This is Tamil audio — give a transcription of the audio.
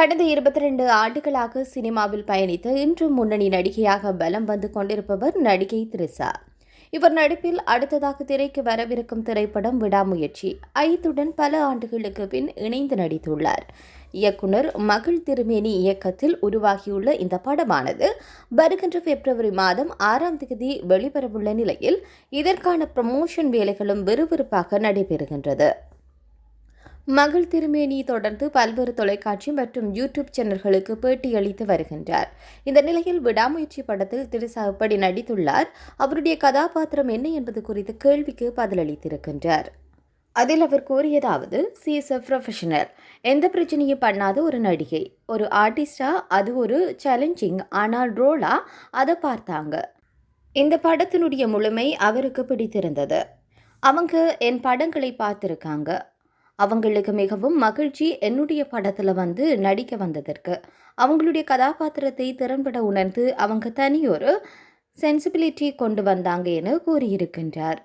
கடந்த 22 ஆண்டுகளாக சினிமாவில் பயணித்த இன்று முன்னணி நடிகையாக பலம் வந்து கொண்டிருப்பவர் நடிகை திரிசா. இவர் நடிப்பில் அடுத்ததாக திரைக்கு வரவிருக்கும் திரைப்படம் விடாமுயற்சி. ஐத்துடன் பல ஆண்டுகளுக்கு பின் இணைந்து நடித்துள்ளார். இயக்குனர் மகள் திருமேனி இயக்கத்தில் உருவாகியுள்ள இந்த படமானது வருகின்ற பிப்ரவரி மாதம் 6ஆம் தேதி வெளிவரவுள்ள நிலையில் இதற்கான ப்ரமோஷன் வேலைகளும் விறுவிறுப்பாக நடைபெறுகின்றது. மகள் திருமேனி தொடர்ந்து பல்வேறு தொலைக்காட்சி மற்றும் யூடியூப் சேனல்களுக்கு பேட்டியளித்து வருகின்றார். இந்த நிலையில் விடாமுயற்சி படத்தில் திரிசா எப்படி நடித்துள்ளார், அவருடைய கதாபாத்திரம் என்ன என்பது குறித்த கேள்விக்கு பதிலளித்திருக்கின்றார். அதில் அவர் கூறியதாவது, சி இஸ் அ ப்ரொஃபஷனல். எந்த பிரச்சனையும் பண்ணாத ஒரு நடிகை, ஒரு ஆர்டிஸ்டா அது ஒரு சேலஞ்சிங் ஆனால் ரோலா அதை பார்த்தாங்க. இந்த படத்தினுடைய முழுமை அவருக்கு பிடித்திருந்தது. அவங்க என் படங்களை பார்த்திருக்காங்க. அவங்களுக்கு மிகவும் மகிழ்ச்சி என்னுடைய படத்தில் வந்து நடிக்க வந்ததற்கு. அவங்களுடைய கதாபாத்திரத்தை திறம்பட உணர்ந்து அவங்க தனியொரு சென்சிபிலிட்டி கொண்டு வந்தாங்க என கூறியிருக்கின்றார்.